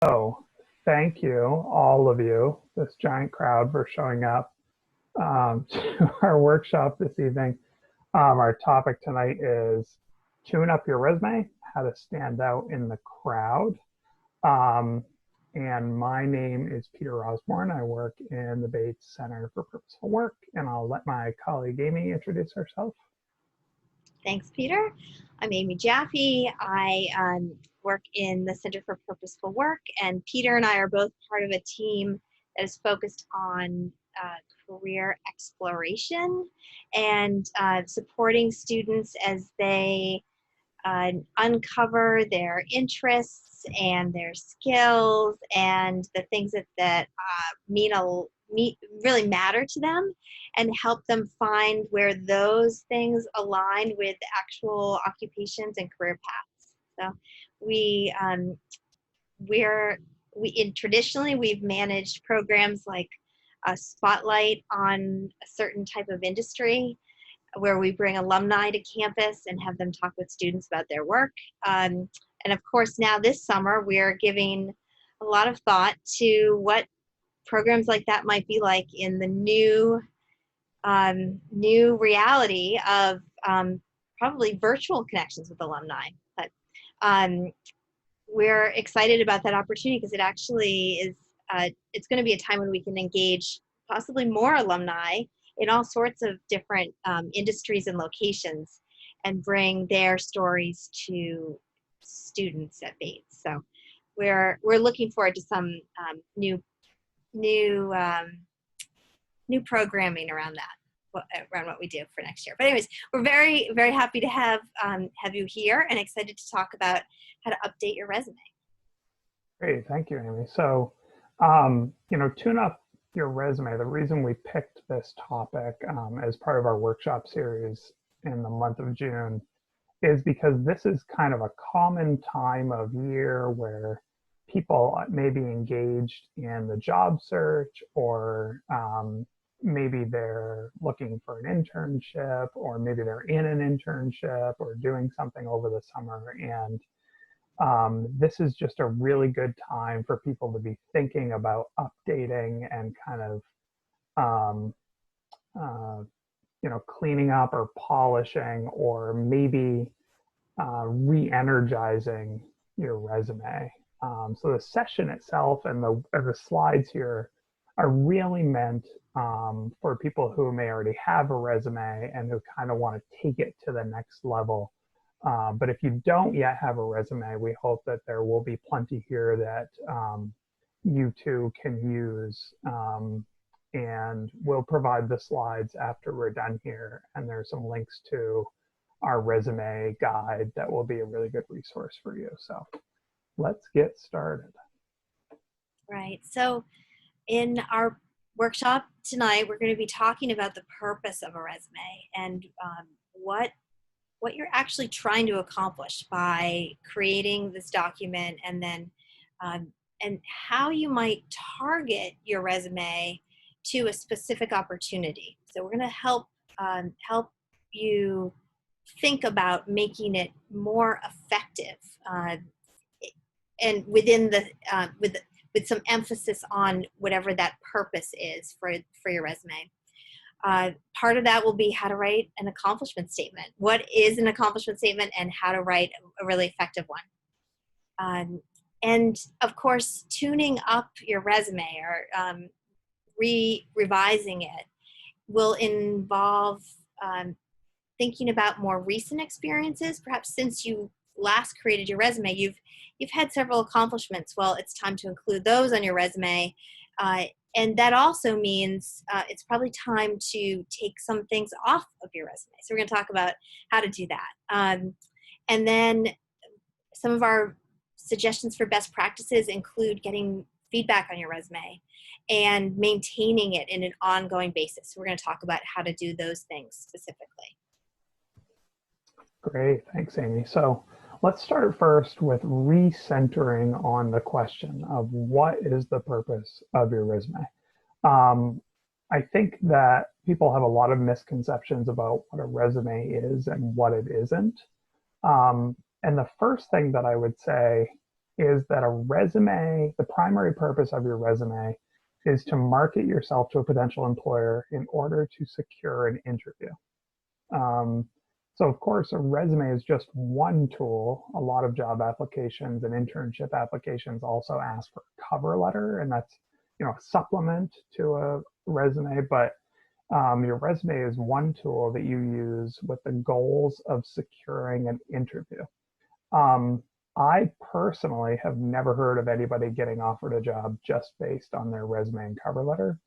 So, thank you, all of you, this giant crowd, for showing up to our workshop this evening. Our topic tonight is tune up your resume, how to stand out in the crowd. Um, and my name is Peter Osborne. I work in the Bates Center for Purposeful Work, and I'll let my colleague Amy introduce herself. Thanks, Peter. I'm Amy Jaffe. I work in the Center for Purposeful Work, and Peter and I are both part of a team that is focused on career exploration and supporting students as they uncover their interests and their skills and the things that really matter to them, and help them find where those things align with actual occupations and career paths. So traditionally we've managed programs like a spotlight on a certain type of industry, where we bring alumni to campus and have them talk with students about their work. And of course, now this summer, we're giving a lot of thought to what programs like that might be like in the new reality of probably virtual connections with alumni. But we're excited about that opportunity because it actually is, it's going to be a time when we can engage possibly more alumni in all sorts of different industries and locations, and bring their stories to students at Bates. So we're looking forward to some new programming around that, around what we do for next year. But anyways, we're very, very happy to have you here and excited to talk about how to update your resume. Great, thank you, Amy. So, tune up your resume. The reason we picked this topic as part of our workshop series in the month of June is because this is kind of a common time of year where people may be engaged in the job search, or maybe they're looking for an internship, or maybe they're in an internship or doing something over the summer. And this is just a really good time for people to be thinking about updating and kind of, cleaning up or polishing, or maybe re-energizing your resume. So the session itself and the slides here are really meant for people who may already have a resume and who kind of want to take it to the next level. But if you don't yet have a resume, we hope that there will be plenty here that you too can use. And we'll provide the slides after we're done here. And there's some links to our resume guide that will be a really good resource for you. So let's get started. Right. So in our workshop tonight, we're going to be talking about the purpose of a resume and what you're actually trying to accomplish by creating this document, and then and how you might target your resume to a specific opportunity. So we're going to help you think about making it more effective, and within the with some emphasis on whatever that purpose is for your resume. Part of that will be how to write an accomplishment statement. What is an accomplishment statement, and how to write a really effective one. And of course, tuning up your resume or revising it will involve thinking about more recent experiences. Perhaps since you last created your resume, you've had several accomplishments. Well, it's time to include those on your resume. And that also means it's probably time to take some things off of your resume. So we're going to talk about how to do that. And then some of our suggestions for best practices include getting feedback on your resume and maintaining it in an ongoing basis. So we're going to talk about how to do those things specifically. Great, thanks, Amy. So let's start first with recentering on the question of what is the purpose of your resume. I think that people have a lot of misconceptions about what a resume is and what it isn't. And the first thing that I would say is that a resume, the primary purpose of your resume is to market yourself to a potential employer in order to secure an interview. Um, so of course, a resume is just one tool. A lot of job applications and internship applications also ask for a cover letter, and that's, a supplement to a resume. But your resume is one tool that you use with the goals of securing an interview. Um, I personally have never heard of anybody getting offered a job just based on their resume and cover letter.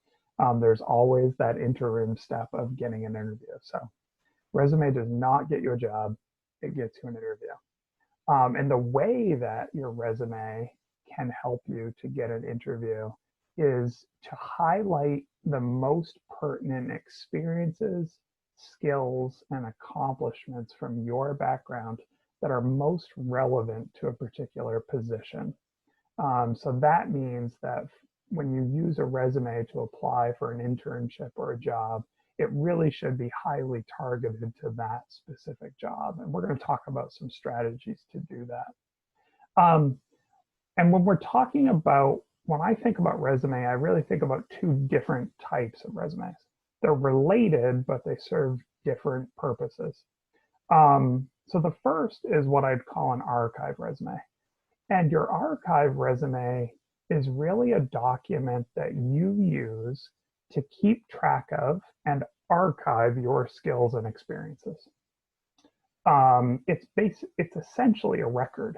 There's always that interim step of getting an interview. So resume does not get you a job, it gets you an interview. And the way that your resume can help you to get an interview is to highlight the most pertinent experiences, skills, and accomplishments from your background that are most relevant to a particular position. So that means that when you use a resume to apply for an internship or a job, it really should be highly targeted to that specific job. And we're going to talk about some strategies to do that. And when I think about resume, I really think about two different types of resumes. They're related, but they serve different purposes. So the first is what I'd call an archive resume. And your archive resume is really a document that you use to keep track of and archive your skills and experiences. It's essentially a record,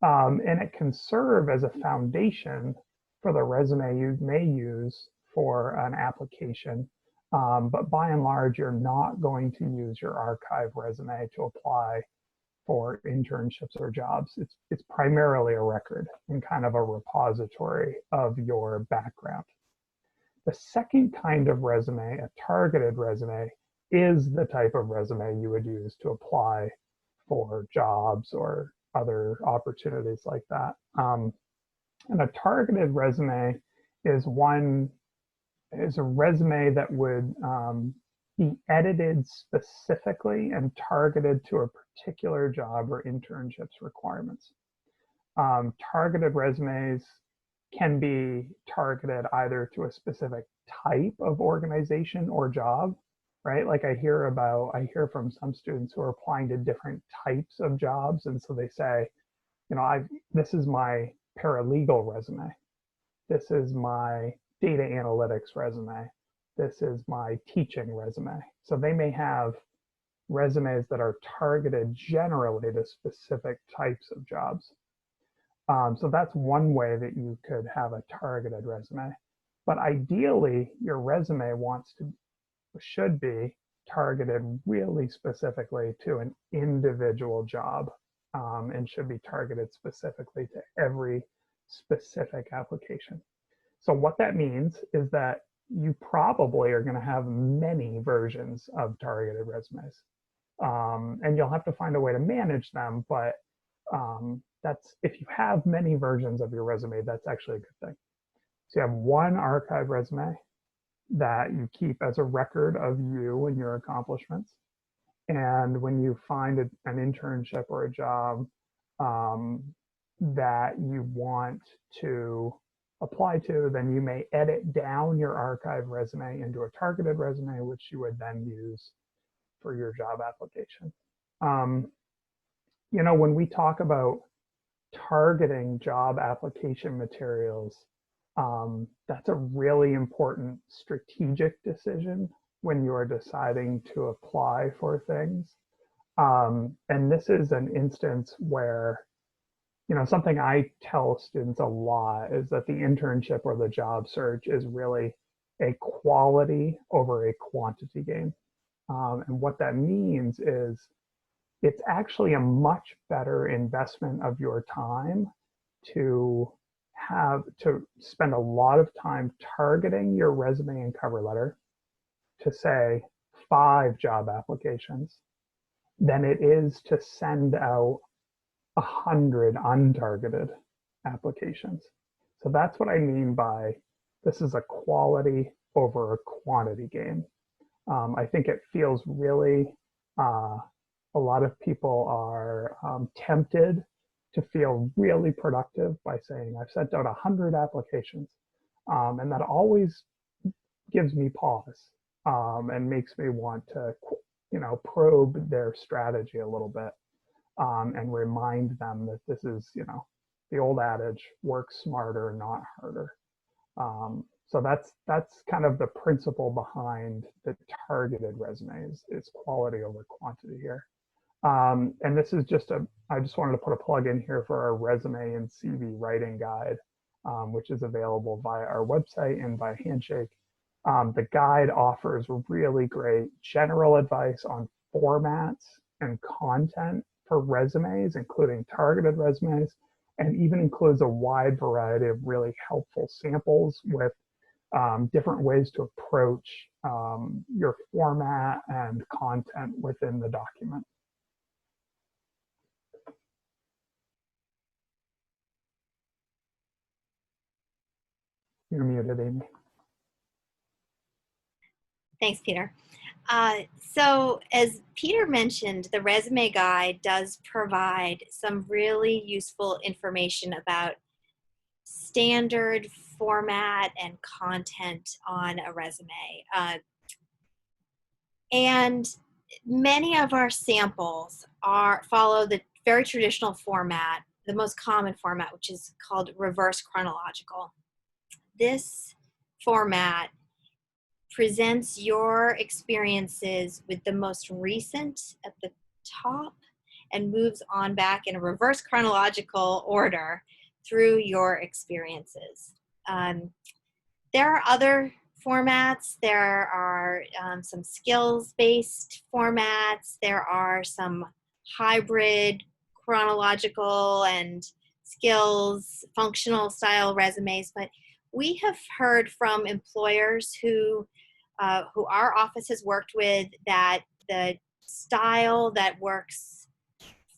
and it can serve as a foundation for the resume you may use for an application. But by and large, you're not going to use your archive resume to apply for internships or jobs. It's primarily a record and kind of a repository of your background. The second kind of resume, a targeted resume, is the type of resume you would use to apply for jobs or other opportunities like that. And a targeted resume is a resume that would be edited specifically and targeted to a particular job or internships requirements. Targeted resumes can be targeted either to a specific type of organization or job, right? Like I hear from some students who are applying to different types of jobs. And so they say, this is my paralegal resume. This is my data analytics resume. This is my teaching resume. So they may have resumes that are targeted generally to specific types of jobs. So that's one way that you could have a targeted resume. But ideally, your resume should be targeted really specifically to an individual job, and should be targeted specifically to every specific application. So what that means is that you probably are going to have many versions of targeted resumes. And you'll have to find a way to manage them, but if you have many versions of your resume, that's actually a good thing. So you have one archive resume that you keep as a record of you and your accomplishments. And when you find an internship or a job that you want to apply to, then you may edit down your archive resume into a targeted resume, which you would then use for your job application. When we talk about targeting job application materials, that's a really important strategic decision when you are deciding to apply for things. And this is an instance where, something I tell students a lot is that the internship or the job search is really a quality over a quantity game. And what that means is it's actually a much better investment of your time to spend a lot of time targeting your resume and cover letter to say 5 job applications than it is to send out 100 untargeted applications. So that's what I mean by this is a quality over a quantity game. I think it feels really, a lot of people are tempted to feel really productive by saying, I've sent out 100 applications. And that always gives me pause and makes me want to, probe their strategy a little bit and remind them that this is, the old adage, work smarter, not harder. So that's kind of the principle behind the targeted resumes is quality over quantity here. And this is I just wanted to put a plug in here for our resume and CV writing guide, which is available via our website and by Handshake. The guide offers really great general advice on formats and content for resumes, including targeted resumes, and even includes a wide variety of really helpful samples with different ways to approach your format and content within the document. You're muted, Amy. Thanks, Peter. So as Peter mentioned, the resume guide does provide some really useful information about standard format and content on a resume. And many of our samples follow the very traditional format, the most common format, which is called reverse chronological. This format presents your experiences with the most recent at the top and moves on back in a reverse chronological order through your experiences. There are other formats. There are some skills-based formats. There are some hybrid chronological and skills functional style resumes, but we have heard from employers who our office has worked with that the style that works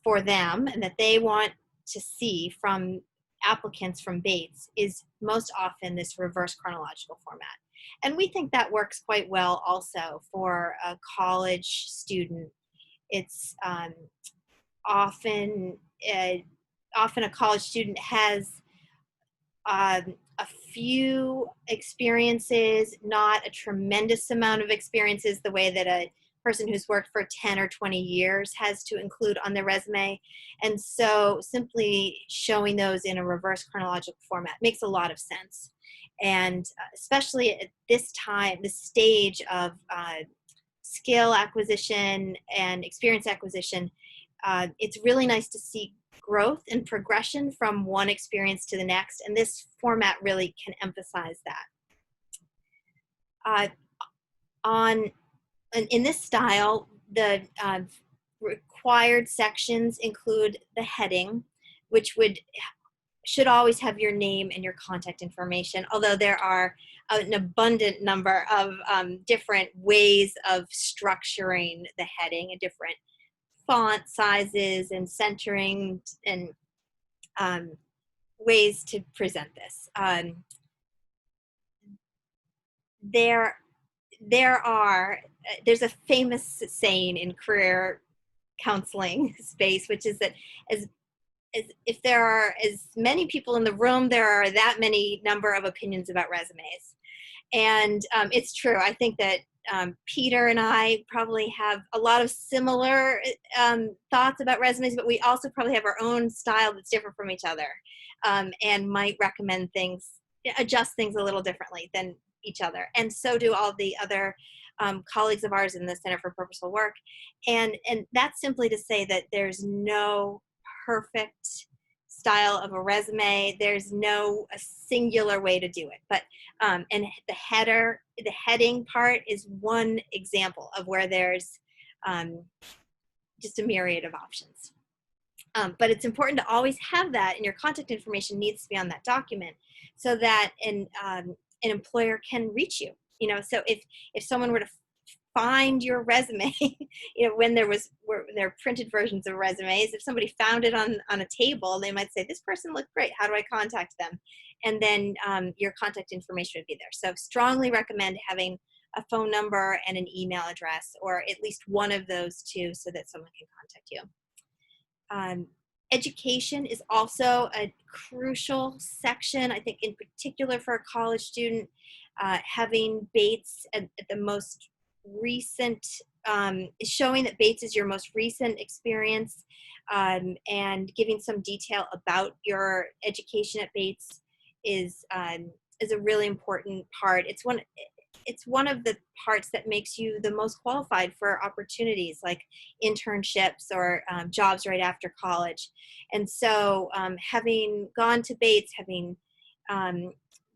for them and that they want to see from applicants from Bates is most often this reverse chronological format. And we think that works quite well also for a college student. It's often a college student has a few experiences, not a tremendous amount of experiences the way that a person who's worked for 10 or 20 years has to include on their resume. And so simply showing those in a reverse chronological format makes a lot of sense. And especially at this time, this stage of skill acquisition and experience acquisition, it's really nice to see growth and progression from one experience to the next, and this format really can emphasize that. In this style, the required sections include the heading, which should always have your name and your contact information, although there are an abundant number of different ways of structuring the heading and different font sizes and centering and ways to present this. There's a famous saying in career counseling space, which is that if there are as many people in the room, there are that many number of opinions about resumes. And it's true. I think that Peter and I probably have a lot of similar thoughts about resumes, but we also probably have our own style that's different from each other, and might recommend things, adjust things a little differently than each other. And so do all the other colleagues of ours in the Center for Purposeful Work. And that's simply to say that there's no perfect style of a resume. There's no a singular way to do it. But and the heading part is one example of where there's just a myriad of options. But it's important to always have that, and your contact information needs to be on that document so that an employer can reach you. So if someone were to find your resume, when there are printed versions of resumes, if somebody found it on a table, they might say, this person looked great, how do I contact them? And then your contact information would be there. So strongly recommend having a phone number and an email address, or at least one of those two, so that someone can contact you. Education is also a crucial section, I think, in particular for a college student. Having Bates at the most recent, showing that Bates is your most recent experience, and giving some detail about your education at Bates is a really important part. It's one of the parts that makes you the most qualified for opportunities like internships or jobs right after college. And so having gone to Bates, having um,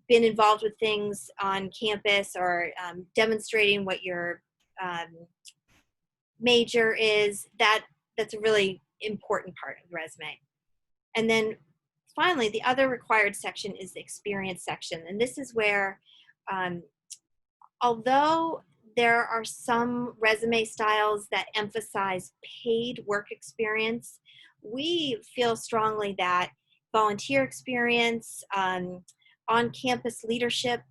been involved with things on campus, or demonstrating what your um, major is, that's a really important part of the resume. And then finally, the other required section is the experience section. And this is where um, although there are some resume styles that emphasize paid work experience, we feel strongly that volunteer experience, on-campus leadership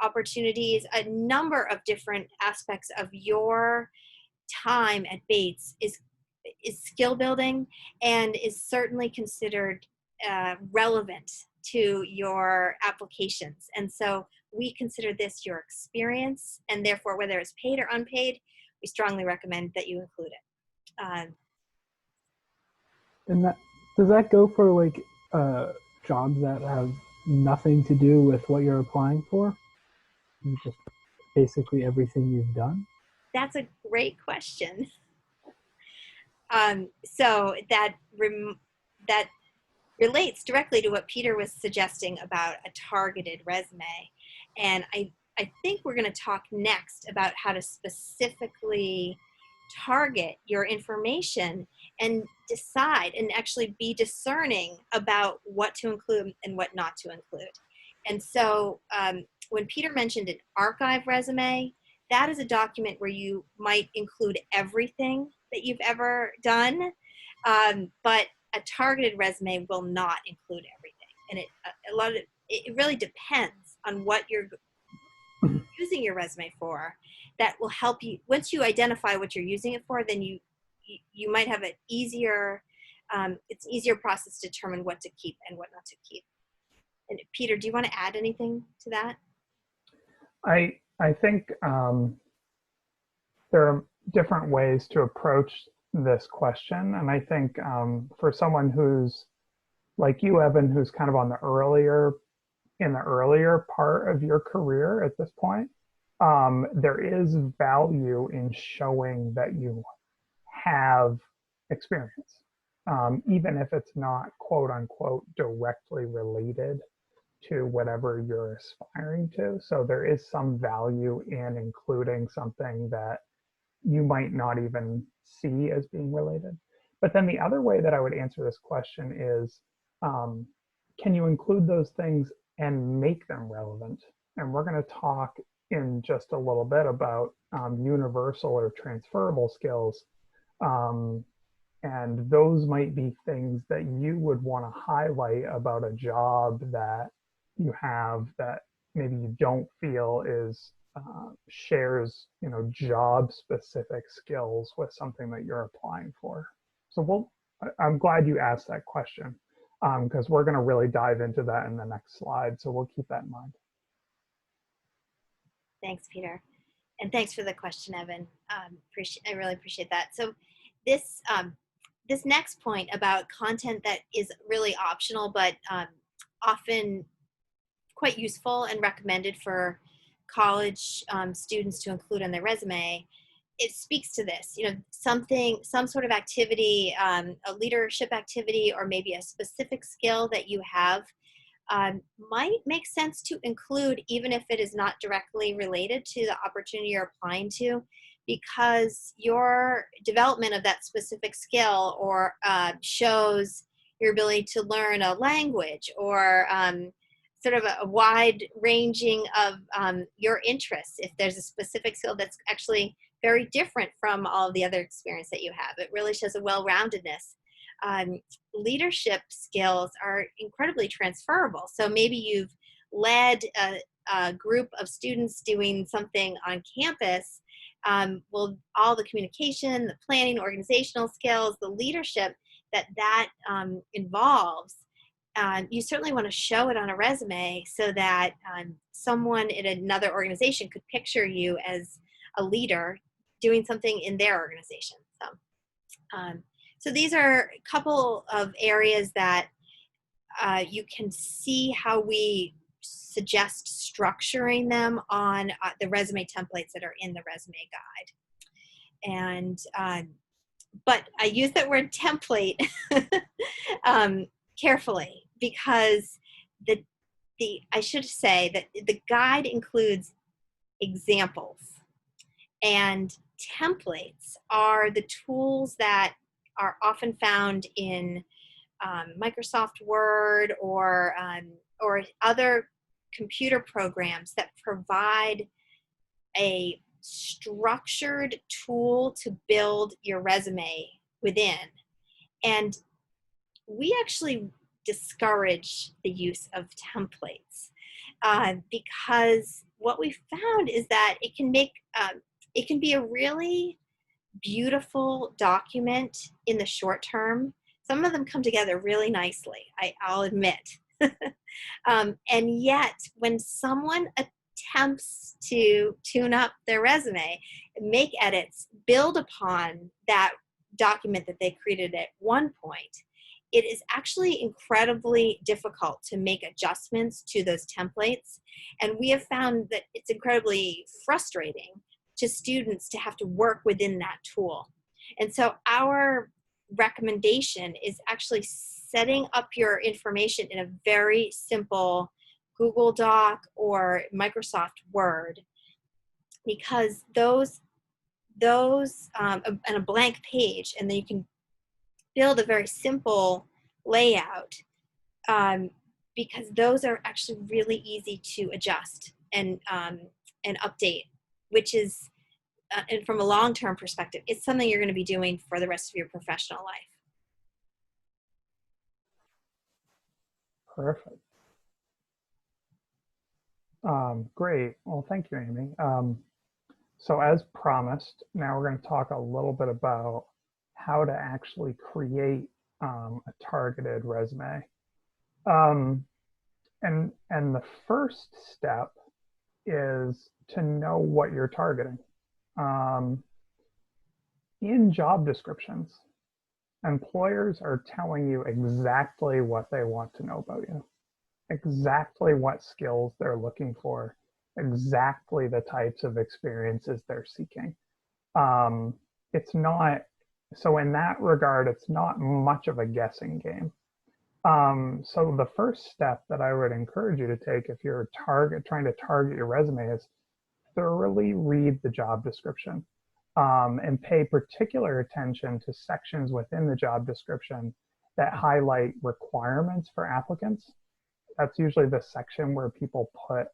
opportunities, a number of different aspects of your time at Bates is skill building and is certainly considered relevant to your applications. And so we consider this your experience, and therefore, whether it's paid or unpaid, we strongly recommend that you include it. And that does that go for like jobs that have nothing to do with what you're applying for? And just basically everything you've done? That's a great question. So that relates directly to what Peter was suggesting about a targeted resume. And I think we're going to talk next about how to specifically target your information and decide and actually be discerning about what to include and what not to include. And so when Peter mentioned an archive resume, that is a document where you might include everything that you've ever done, but a targeted resume will not include everything. And it really depends on what you're using your resume for. That will help you. Once you identify what you're using it for, then you might have an easier it's an easier process to determine what to keep and what not to keep. And Peter, do you want to add anything to that? I think there are different ways to approach this question, and I think for someone who's like you, Evan, who's kind of on the earlier part of your career at this point, there is value in showing that you have experience, even if it's not quote unquote directly related to whatever you're aspiring to. So there is some value in including something that you might not even see as being related. But then the other way that I would answer this question is, can you include those things and make them relevant? And we're going to talk in just a little bit about universal or transferable skills. And those might be things that you would want to highlight about a job that you have that maybe you don't feel is shares, job specific skills with something that you're applying for. So I'm glad you asked that question, because we're going to really dive into that in the next slide. So we'll keep that in mind. Thanks, Peter. And thanks for the question, Evan. I really appreciate that. So this next point about content that is really optional, but often quite useful and recommended for college students to include on their resume, it speaks to this, some sort of activity, a leadership activity, or maybe a specific skill that you have might make sense to include, even if it is not directly related to the opportunity you're applying to, because your development of that specific skill or shows your ability to learn a language, or sort of a wide ranging of your interests. If there's a specific skill that's actually very different from all of the other experience that you have, it really shows a well-roundedness. Leadership skills are incredibly transferable. So maybe you've led a group of students doing something on campus. Well, all the communication, the planning, organizational skills, the leadership, that involves, you certainly want to show it on a resume so that someone in another organization could picture you as a leader doing something in their organization. So these are a couple of areas that you can see how we suggest structuring them on the resume templates that are in the resume guide. And but I use that word template carefully, because I should say that the guide includes examples, and templates are the tools that are often found in Microsoft Word or other computer programs that provide a structured tool to build your resume within. And we actually discourage the use of templates because what we found is that it can be a really beautiful document in the short term. Some of them come together really nicely, I'll admit. And yet, when someone attempts to tune up their resume, make edits, build upon that document that they created at one point, it is actually incredibly difficult to make adjustments to those templates. And we have found that it's incredibly frustrating to students to have to work within that tool. And so our recommendation is actually setting up your information in a very simple Google Doc or Microsoft Word, because those on a blank page, and then you can build a very simple layout, because those are actually really easy to adjust and update, which is, and from a long-term perspective, it's something you're going to be doing for the rest of your professional life. Perfect. Great. Well, thank you, Amy. So as promised, now we're going to talk a little bit about how to actually create a targeted resume. And the first step is to know what you're targeting. In job descriptions, employers are telling you exactly what they want to know about you, exactly what skills they're looking for, exactly the types of experiences they're seeking. It's not, so in that regard, it's not much of a guessing game. So the first step that I would encourage you to take if you're trying to target your resume is thoroughly read the job description, and pay particular attention to sections within the job description that highlight requirements for applicants. That's usually the section where people put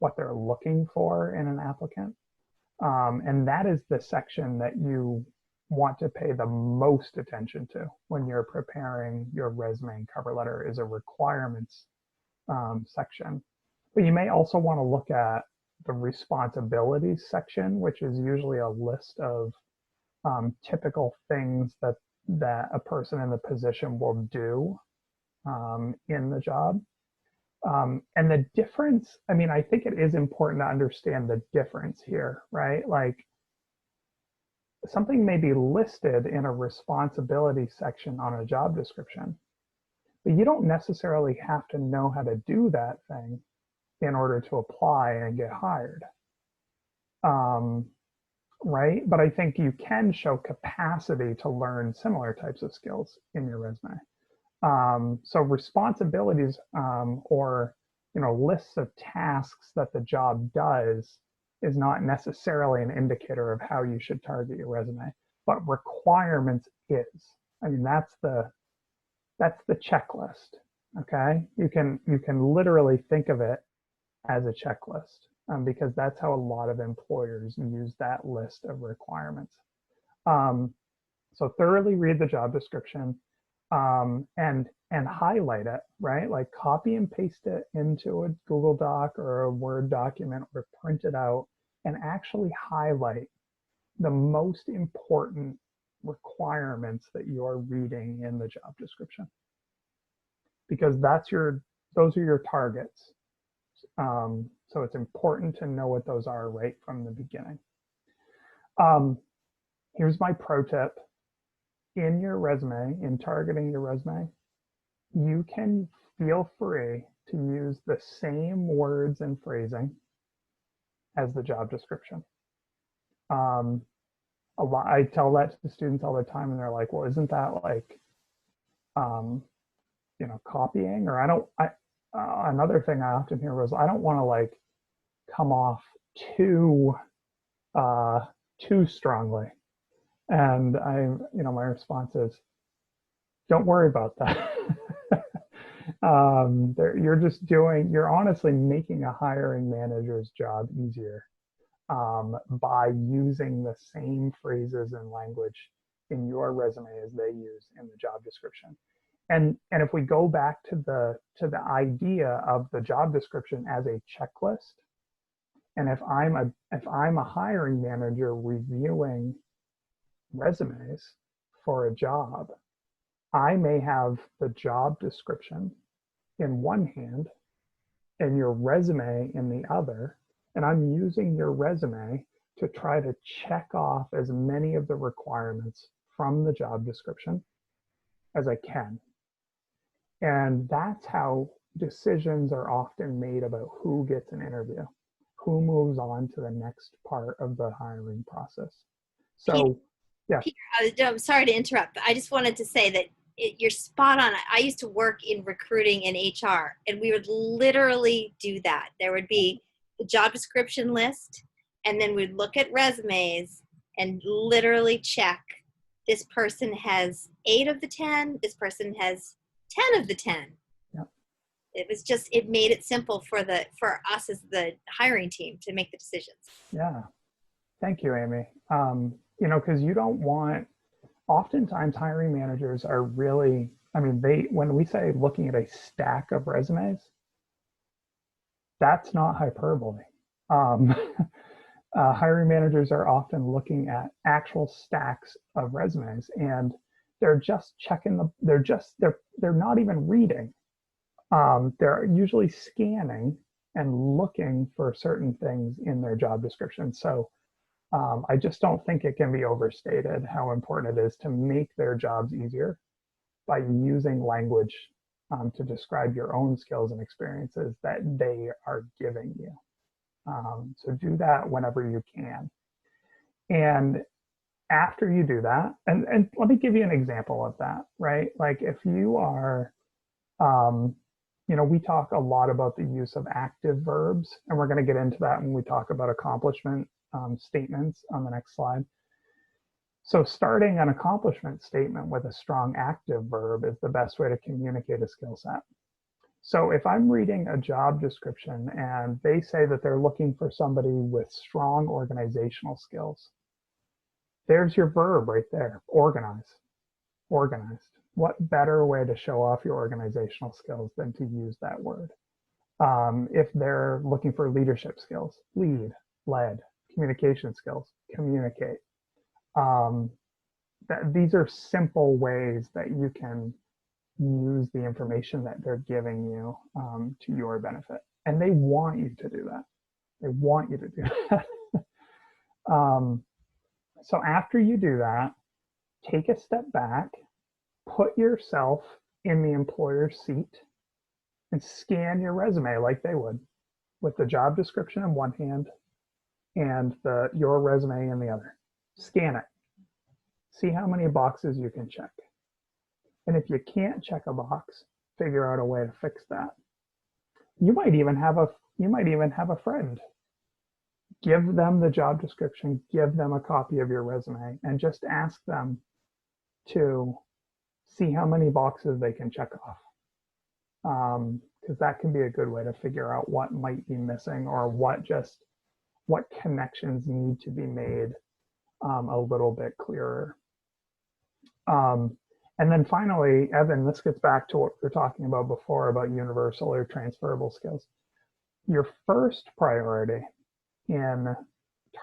what they're looking for in an applicant. And that is the section that you want to pay the most attention to when you're preparing your resume and cover letter, is a requirements section. But you may also want to look at the responsibilities section, which is usually a list of typical things that a person in the position will do in the job. And the difference, I mean, I think it is important to understand the difference here, right? Like, something may be listed in a responsibility section on a job description, but you don't necessarily have to know how to do that thing in order to apply and get hired, right? But I think you can show capacity to learn similar types of skills in your resume. So responsibilities, or lists of tasks that the job does, is not necessarily an indicator of how you should target your resume, but requirements is. I mean, that's the checklist. Okay, you can literally think of it as a checklist, because that's how a lot of employers use that list of requirements. So thoroughly read the job description, and highlight it, right? Like, copy and paste it into a Google Doc or a Word document, or print it out and actually highlight the most important requirements that you're reading in the job description, because those are your targets. So it's important to know what those are right from the beginning. Here's my pro tip. In your resume, in targeting your resume, you can feel free to use the same words and phrasing as the job description. I tell that to students all the time, and they're like, well, isn't that like, copying? Or another thing I often hear was, I don't want to like come off too strongly. And my response is, don't worry about that. You're honestly making a hiring manager's job easier by using the same phrases and language in your resume as they use in the job description. And if we go back to the idea of the job description as a checklist, and if I'm a hiring manager reviewing resumes for a job, I may have the job description in one hand and your resume in the other, and I'm using your resume to try to check off as many of the requirements from the job description as I can. And that's how decisions are often made about who gets an interview, who moves on to the next part of the hiring process. So, yeah. Peter, I'm sorry to interrupt, but I just wanted to say that you're spot on. I used to work in recruiting and HR, and we would literally do that. There would be the job description list, and then we'd look at resumes and literally check, this person has 8 of the 10, this person has 10 of the 10. Yep. It made it simple for us as the hiring team to make the decisions. Yeah. Thank you, Amy. Because you don't want, oftentimes hiring managers are really, when we say looking at a stack of resumes, that's not hyperbole. Hiring managers are often looking at actual stacks of resumes, and they're just checking they're not even reading. They're usually scanning and looking for certain things in their job description. So I just don't think it can be overstated how important it is to make their jobs easier by using language to describe your own skills and experiences that they are giving you. So do that whenever you can. And after you do that, and let me give you an example of that, right? Like if you are, we talk a lot about the use of active verbs, and we're going to get into that when we talk about accomplishment statements on the next slide. So starting an accomplishment statement with a strong active verb is the best way to communicate a skill set. So if I'm reading a job description and they say that they're looking for somebody with strong organizational skills, there's your verb right there, organize, organized. What better way to show off your organizational skills than to use that word? If they're looking for leadership skills, lead, led, communication skills, communicate. These are simple ways that you can use the information that they're giving you to your benefit. And they want you to do that. They want you to do that. So after you do that, take a step back, put yourself in the employer's seat, and scan your resume like they would, with the job description in one hand and your resume in the other. Scan it. See how many boxes you can check. And if you can't check a box, figure out a way to fix that. You might even have a friend. Give them the job description, give them a copy of your resume, and just ask them to see how many boxes they can check off. Because that can be a good way to figure out what might be missing, or what connections need to be made a little bit clearer. And then finally, Evan, this gets back to what we were talking about before about universal or transferable skills. Your first priority in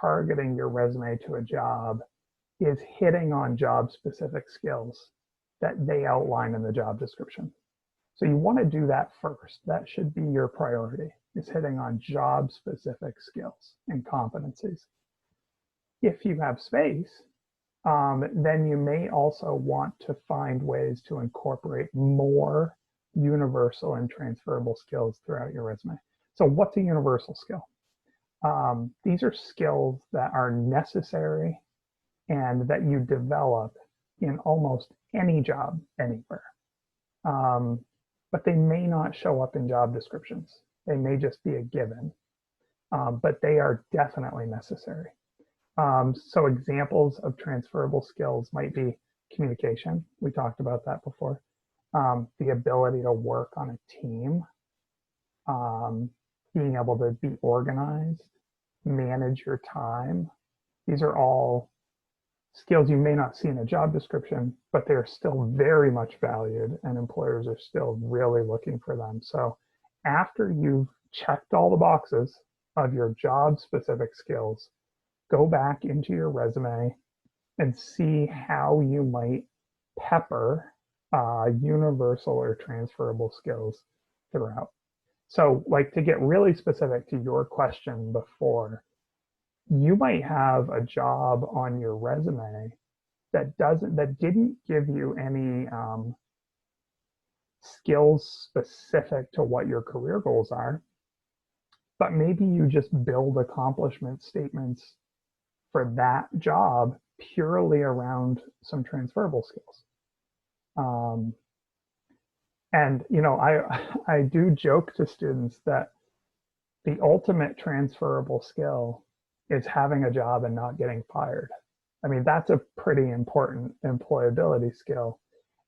targeting your resume to a job is hitting on job specific skills that they outline in the job description. So you want to do that first. That should be your priority, is hitting on job specific skills and competencies. If you have space, then you may also want to find ways to incorporate more universal and transferable skills throughout your resume. So what's a universal skill? These are skills that are necessary and that you develop in almost any job anywhere. But they may not show up in job descriptions. They may just be a given, but they are definitely necessary. So examples of transferable skills might be communication. We talked about that before. The ability to work on a team, being able to be organized, manage your time. These are all skills you may not see in a job description, but they're still very much valued and employers are still really looking for them. So after you've checked all the boxes of your job specific skills, go back into your resume and see how you might pepper universal or transferable skills throughout. So like, to get really specific to your question before, you might have a job on your resume that didn't give you any skills specific to what your career goals are, but maybe you just build accomplishment statements for that job purely around some transferable skills. And I do joke to students that the ultimate transferable skill is having a job and not getting fired. I mean, that's a pretty important employability skill.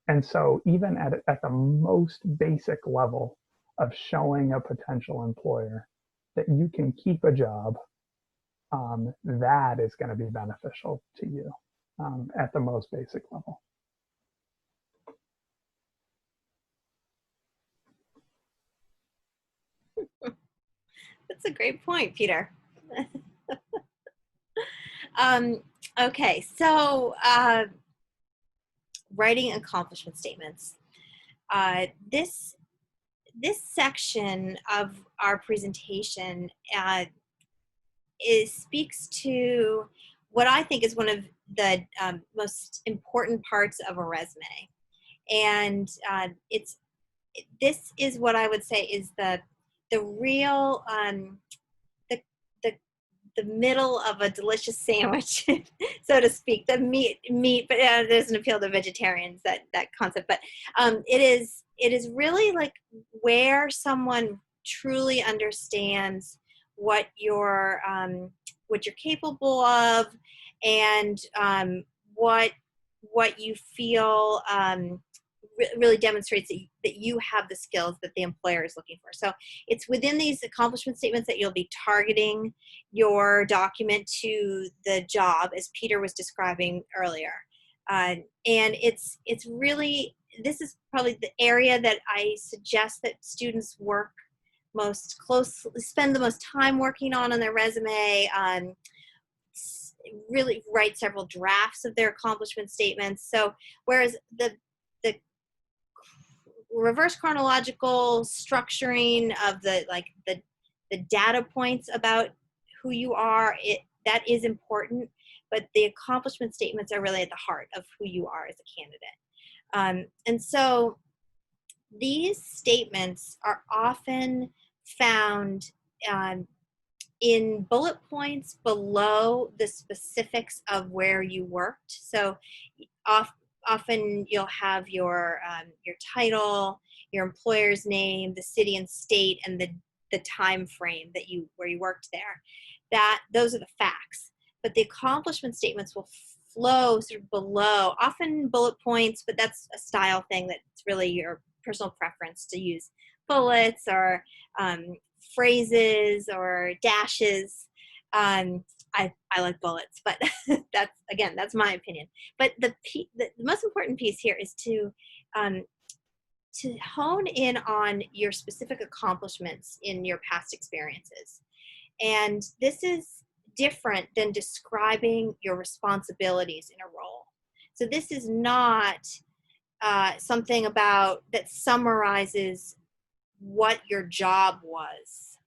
And so even at the most basic level of showing a potential employer that you can keep a job, that is going to be beneficial to you at the most basic level. That's a great point, Peter. Okay, so writing accomplishment statements. This section of our presentation speaks to what I think is one of the most important parts of a resume, and this is what I would say is the real the middle of a delicious sandwich, so to speak. The meat, but there's an appeal to vegetarians, that concept. But it is really like where someone truly understands what you're capable of, and what you feel really demonstrates that you have the skills that the employer is looking for. So it's within these accomplishment statements that you'll be targeting your document to the job, as Peter was describing earlier. And it's really, this is probably the area that I suggest that students work most closely, spend the most time working on their resume, really write several drafts of their accomplishment statements. So whereas the reverse chronological structuring of the data points about who you are, that is important, but the accomplishment statements are really at the heart of who you are as a candidate. And so these statements are often found in bullet points below the specifics of where you worked. So often you'll have your title, your employer's name, the city and state, and the time frame where you worked there. Those are the facts. But the accomplishment statements will flow sort of below, often bullet points, but that's a style thing that's really your personal preference to use bullets or phrases or dashes. I like bullets, but that's my opinion. But the most important piece here is to hone in on your specific accomplishments in your past experiences. And this is different than describing your responsibilities in a role. So this is not something about that summarizes what your job was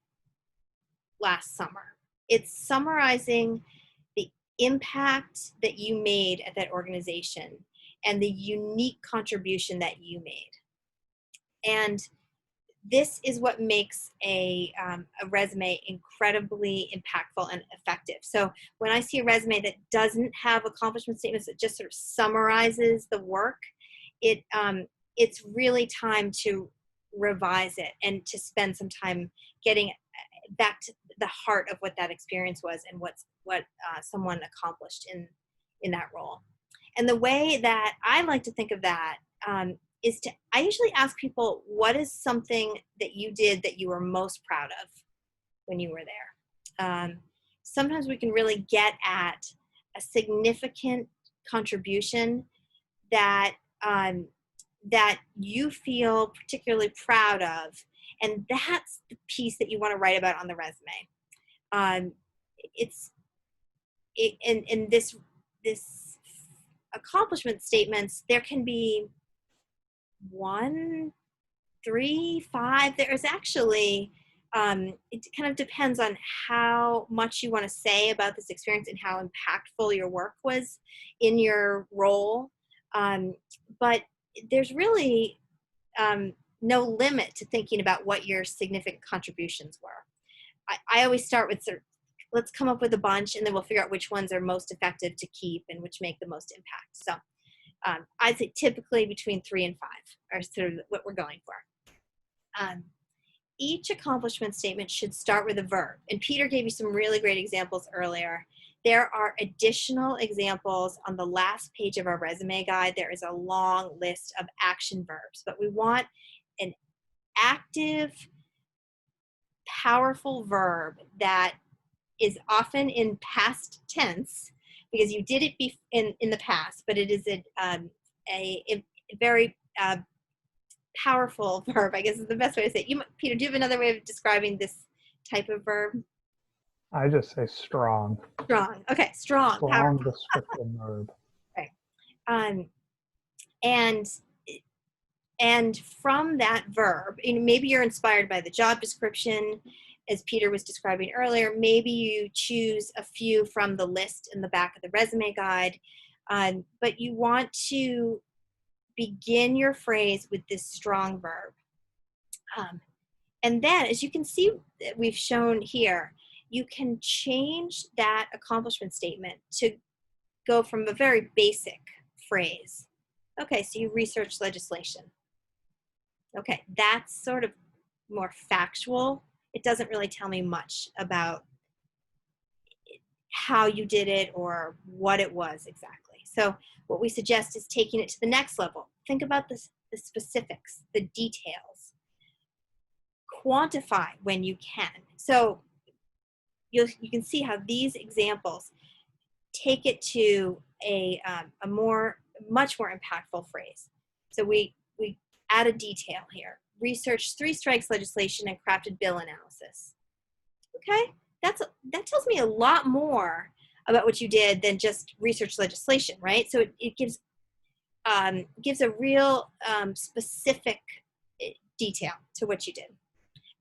last summer. It's summarizing the impact that you made at that organization and the unique contribution that you made. And this is what makes a resume incredibly impactful and effective. So when I see a resume that doesn't have accomplishment statements, that just sort of summarizes the work, it's really time to revise it and to spend some time getting back to the heart of what that experience was and what someone accomplished in that role. And the way that I like to think of that I usually ask people, what is something that you did that you were most proud of when you were there? Sometimes we can really get at a significant contribution that that you feel particularly proud of, and that's the piece that you want to write about on the resume. In this accomplishment statements, there can be 1, 3, 5. There's actually it kind of depends on how much you want to say about this experience and how impactful your work was in your role. But there's really no limit to thinking about what your significant contributions were. I always start with let's come up with a bunch, and then we'll figure out which ones are most effective to keep and which make the most impact. So I'd say typically between 3 and 5 are sort of what we're going for. Each accomplishment statement should start with a verb. And Peter gave you some really great examples earlier. There are additional examples on the last page of our resume guide. There is a long list of action verbs, but we want an active, powerful verb that is often in past tense, because you did it in the past, but it is a very powerful verb, I guess is the best way to say it. Peter, do you have another way of describing this type of verb? I just say strong. Strong. Okay, strong. Strong Powerful. descriptive verb. Right. And from that verb, maybe you're inspired by the job description, as Peter was describing earlier. Maybe you choose a few from the list in the back of the resume guide, but you want to begin your phrase with this strong verb. And then, as you can see, we've shown here, you can change that accomplishment statement to go from a very basic phrase. Okay, so you researched legislation. Okay, that's sort of more factual. It doesn't really tell me much about how you did it or what it was exactly. So what we suggest is taking it to the next level. Think about the specifics, the details. Quantify when you can. So you can see how these examples take it to a much more impactful phrase. So we add a detail here. Researched 3 strikes legislation and crafted bill analysis. Okay, that tells me a lot more about what you did than just research legislation, right? So it gives a real specific detail to what you did.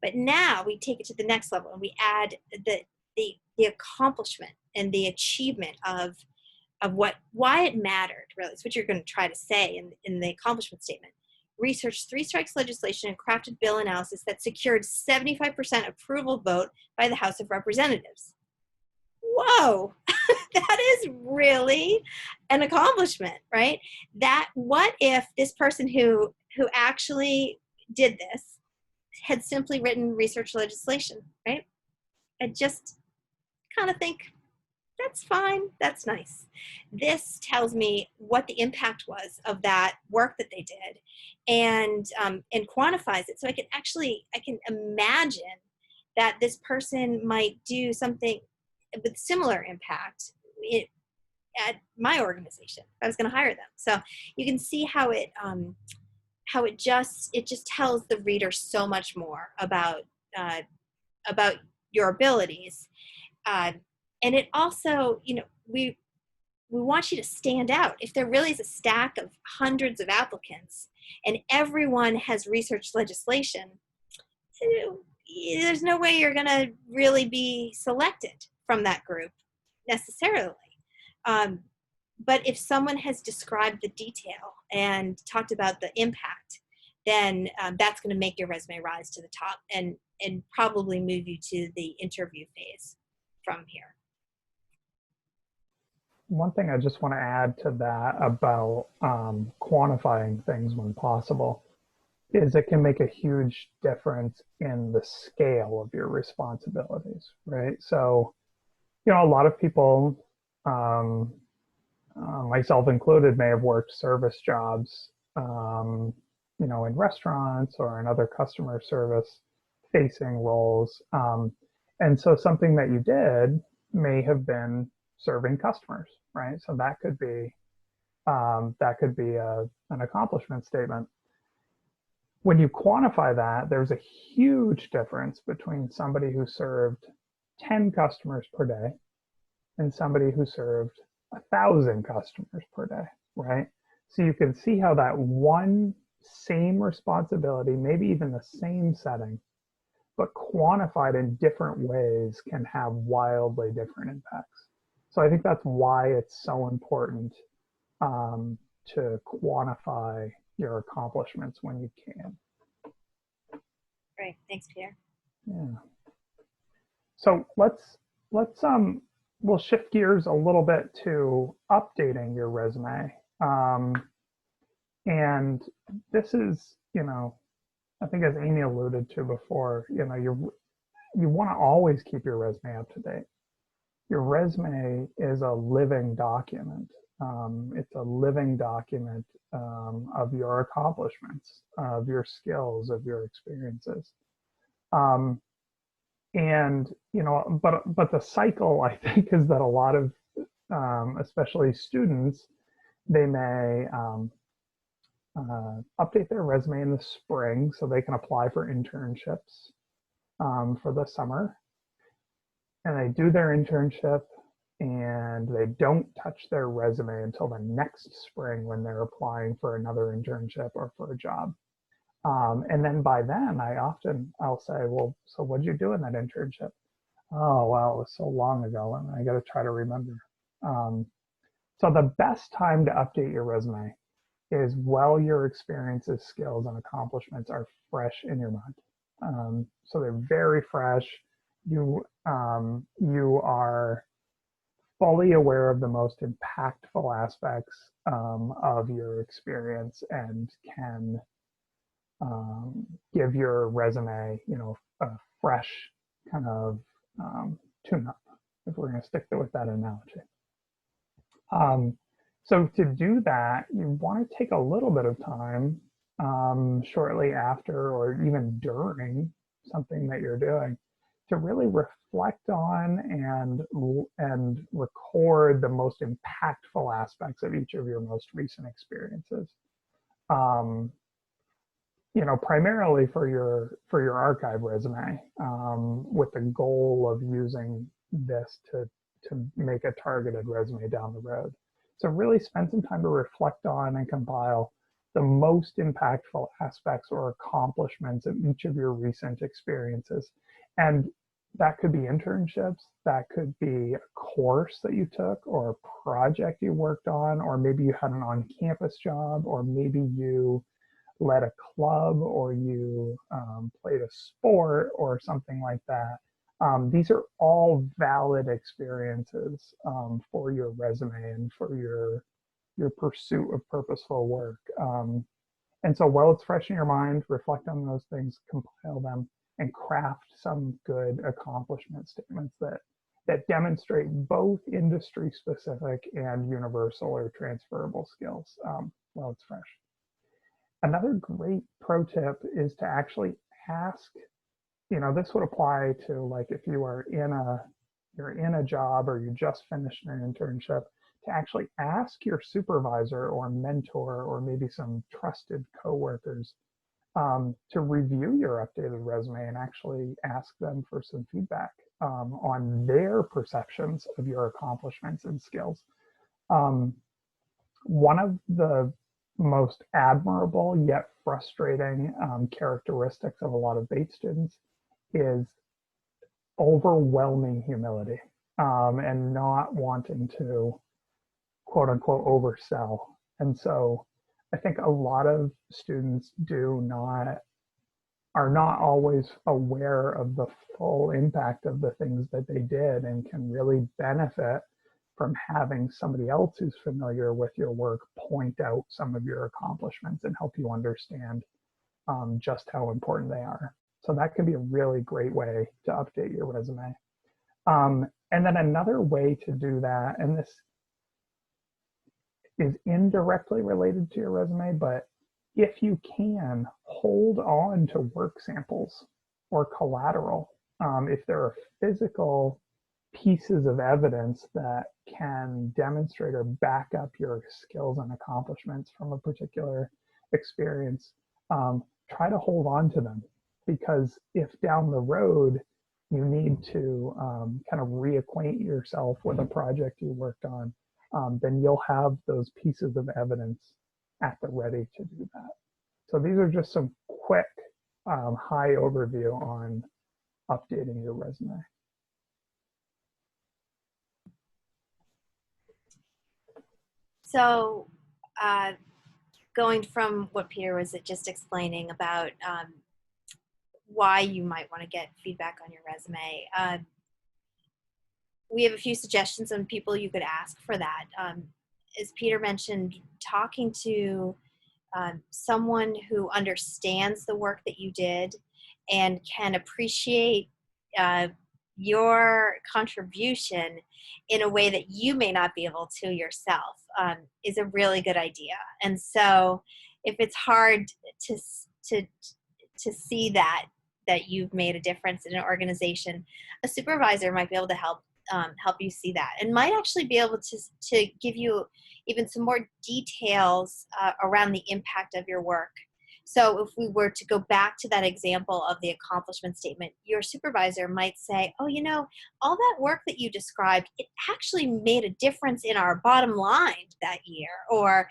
But now we take it to the next level and we add the accomplishment and the achievement of why it mattered, really. It's what you're going to try to say in the accomplishment statement. Researched 3 strikes legislation and crafted bill analysis that secured 75% approval vote by the House of Representatives. Whoa, that is really an accomplishment, right? What if this person who actually did this had simply written research legislation, right? I just kind of think, that's fine, that's nice. This tells me what the impact was of that work that they did, and quantifies it. So I can imagine that this person might do something with similar impact at my organization if I was going to hire them. So you can see how it just tells the reader so much more about your abilities. And it also, we want you to stand out. If there really is a stack of hundreds of applicants and everyone has researched legislation, there's no way you're going to really be selected from that group necessarily. But if someone has described the detail and talked about the impact, then that's going to make your resume rise to the top and probably move you to the interview phase from here. One thing I just want to add to that about quantifying things when possible is it can make a huge difference in the scale of your responsibilities, right? So, a lot of people, myself included, may have worked service jobs, in restaurants or in other customer service facing roles. And so something that you did may have been serving customers, right? So that could be an accomplishment statement. When you quantify that, there's a huge difference between somebody who served 10 customers per day and somebody who served 1,000 customers per day, right? So you can see how that one same responsibility, maybe even the same setting, but quantified in different ways can have wildly different impacts. So I think that's why it's so important to quantify your accomplishments when you can. Great, thanks, Peter. Yeah. So we'll shift gears a little bit to updating your resume. And this is, I think as Amy alluded to before, you want to always keep your resume up to date. Your resume is a living document. It's a living document of your accomplishments, of your skills, of your experiences. But the cycle, I think, is that a lot of, especially students, they may update their resume in the spring so they can apply for internships for the summer. And they do their internship and they don't touch their resume until the next spring when they're applying for another internship or for a job. And then by then I'll say, well, so what'd you do in that internship? Oh, well, it was so long ago and I got to try to remember. So the best time to update your resume is while your experiences, skills, and accomplishments are fresh in your mind. So they're very fresh. You are fully aware of the most impactful aspects of your experience and can give your resume, a fresh kind of tune-up, if we're going to stick with that analogy. So to do that, you want to take a little bit of time shortly after or even during something that you're doing to really reflect on and record the most impactful aspects of each of your most recent experiences. Primarily for your archive resume, with the goal of using this to make a targeted resume down the road. So really spend some time to reflect on and compile the most impactful aspects or accomplishments of each of your recent experiences. And that could be internships, that could be a course that you took or a project you worked on, or maybe you had an on-campus job, or maybe you led a club or you played a sport or something like that. These are all valid experiences for your resume and for your pursuit of purposeful work. And so while it's fresh in your mind, reflect on those things, compile them, and craft some good accomplishment statements that demonstrate both industry specific and universal or transferable skills while it's fresh. Another great pro tip is to actually ask, this would apply to, like, if you're in a job or you just finished an internship, to actually ask your supervisor or mentor or maybe some trusted coworkers to review your updated resume and actually ask them for some feedback. on their perceptions of your accomplishments and skills. One of the most admirable yet frustrating characteristics of a lot of BATE students is overwhelming humility, and not wanting to quote unquote oversell. And so I think a lot of students are not always aware of the full impact of the things that they did, and can really benefit from having somebody else who's familiar with your work point out some of your accomplishments and help you understand just how important they are. So that can be a really great way to update your resume. And then another way to do that, and this is indirectly related to your resume, but if you can, hold on to work samples or collateral. If there are physical pieces of evidence that can demonstrate or back up your skills and accomplishments from a particular experience, try to hold on to them. Because if down the road you need to kind of reacquaint yourself with a project you worked on, then you'll have those pieces of evidence at the ready to do that. So these are just some quick high overview on updating your resume. So going from what Peter was just explaining about why you might want to get feedback on your resume, we have a few suggestions on people you could ask for that. As Peter mentioned, talking to someone who understands the work that you did and can appreciate your contribution in a way that you may not be able to yourself is a really good idea. And so if it's hard to see that you've made a difference in an organization, a supervisor might be able to help you see that, and might actually be able to give you even some more details around the impact of your work. So if we were to go back to that example of the accomplishment statement, your supervisor might say, oh, you know, all that work that you described, it actually made a difference in our bottom line that year. Or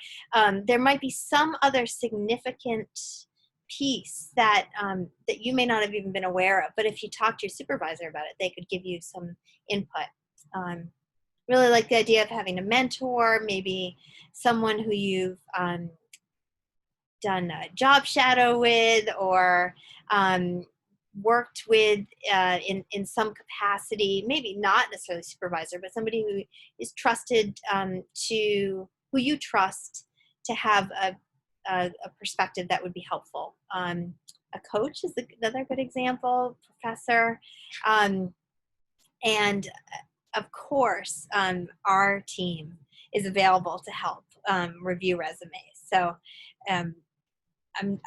there might be some other significant piece that that you may not have even been aware of. But if you talk to your supervisor about it, they could give you some input. Really like the idea of having a mentor, maybe someone who you've done a job shadow with, or worked with in some capacity, maybe not necessarily supervisor, but somebody who is trusted who you trust to have a perspective that would be helpful. A coach is another good example, professor, and of course, our team is available to help review resumes. So I'm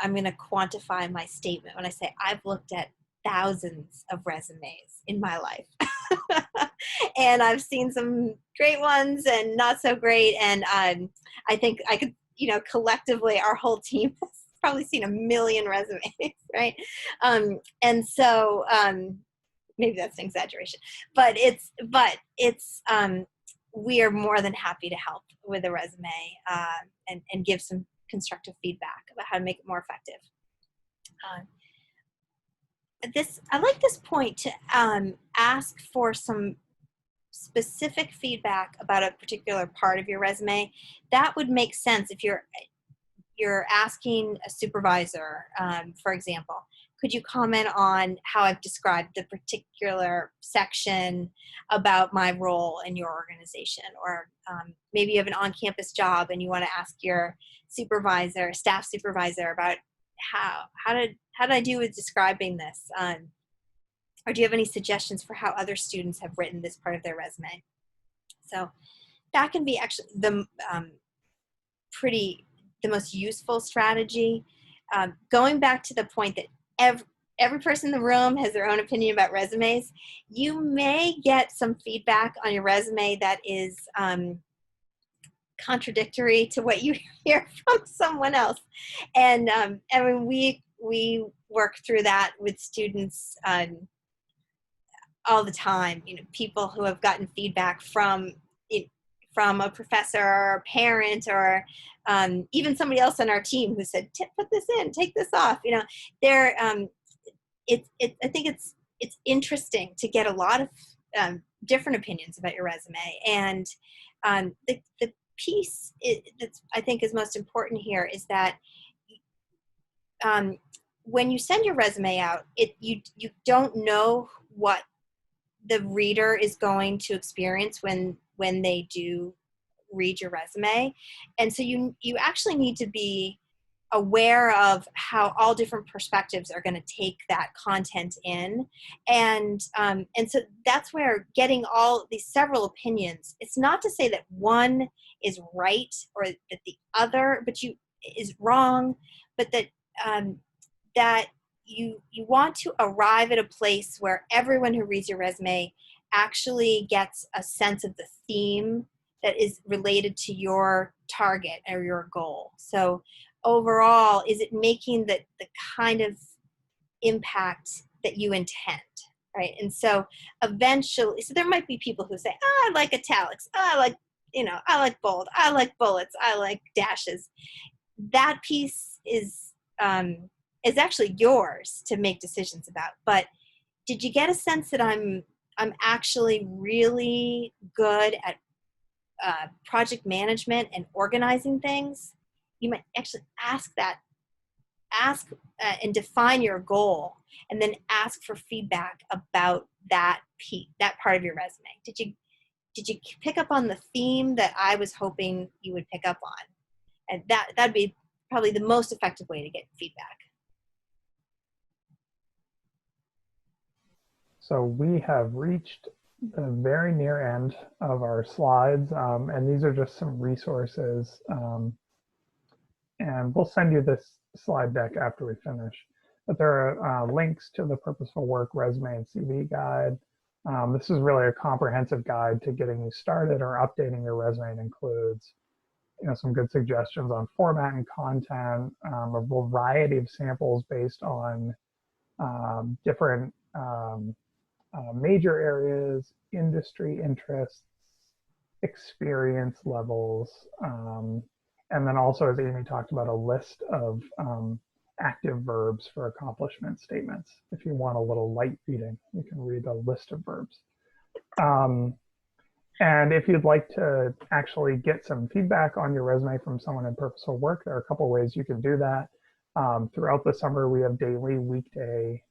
going to quantify my statement when I say I've looked at thousands of resumes in my life. And I've seen some great ones and not so great. And I think I could, collectively, our whole team has probably seen 1 million resumes, right? And so maybe that's an exaggeration, but we are more than happy to help with a resume and give some constructive feedback about how to make it more effective. I like this point to ask for some specific feedback about a particular part of your resume. That would make sense if you're asking a supervisor, for example, could you comment on how I've described the particular section about my role in your organization? Or maybe you have an on-campus job and you want to ask your supervisor, staff supervisor, about how did I do with describing this? Or do you have any suggestions for how other students have written this part of their resume? So that can be actually the most useful strategy. Going back to the point that every person in the room has their own opinion about resumes, you may get some feedback on your resume that is contradictory to what you hear from someone else. And we work through that with students all the time, people who have gotten feedback from a professor or a parent or even somebody else on our team who said, put this in, take this off. They're I think it's interesting to get a lot of different opinions about your resume. And the piece that I think is most important here is that when you send your resume out, you don't know what the reader is going to experience when they do read your resume. And so you actually need to be aware of how all different perspectives are going to take that content in. And so that's where getting all these several opinions, it's not to say that one is right or that the other is wrong, but that that you want to arrive at a place where everyone who reads your resume actually gets a sense of the theme that is related to your target or your goal. So overall, is it making the kind of impact that you intend, right? And so eventually, so there might be people who say, I like italics, I like bold, I like bullets, I like dashes. That piece is actually yours to make decisions about. But did you get a sense that I'm actually really good at project management and organizing things? You might actually ask and define your goal, and then ask for feedback about that part of your resume. Did you pick up on the theme that I was hoping you would pick up on? And that'd be probably the most effective way to get feedback. So we have reached the very near end of our slides, and these are just some resources. And we'll send you this slide deck after we finish. But there are links to the Purposeful Work Resume and CV Guide. This is really a comprehensive guide to getting you started or updating your resume. It includes some good suggestions on format and content, a variety of samples based on different major areas, industry interests, experience levels, and then also, as Amy talked about, a list of active verbs for accomplishment statements. If you want a little light reading, you can read a list of verbs. And if you'd like to actually get some feedback on your resume from someone in Purposeful Work, there are a couple ways you can do that. Throughout the summer, we have daily weekday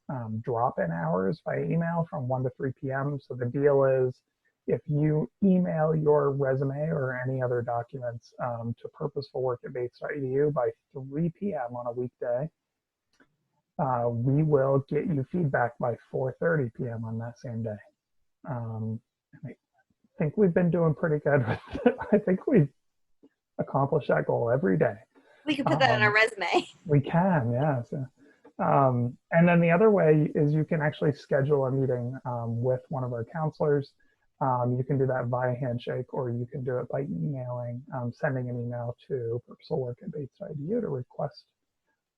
drop-in hours by email from 1 to 3 p.m. So the deal is, if you email your resume or any other documents to purposefulwork@bates.edu by 3 p.m. on a weekday, we will get you feedback by 4:30 p.m. on that same day. I think we've been doing pretty good with it. I think we've accomplished that goal every day. We can put that on our resume. We can, yeah. So, and then the other way is you can actually schedule a meeting with one of our counselors. You can do that via handshake, or you can do it by emailing, sending an email to purposefulwork@bates.edu to request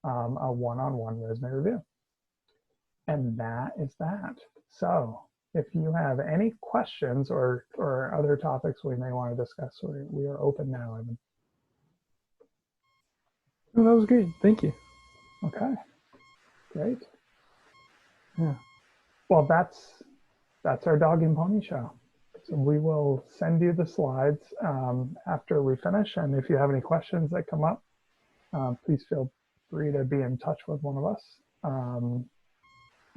a one-on-one resume review. And that is that. So if you have any questions or other topics we may want to discuss, we are open now, Evan. Oh, that was great. Thank you. Okay, great. Yeah. Well, that's our dog and pony show. So we will send you the slides after we finish. And if you have any questions that come up, please feel free to be in touch with one of us.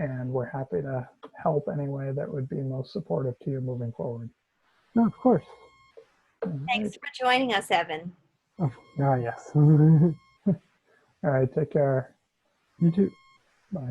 And we're happy to help any way that would be most supportive to you moving forward. No, of course. Thanks for joining us, Evan. Oh, yes. All right, take care. You too. Bye.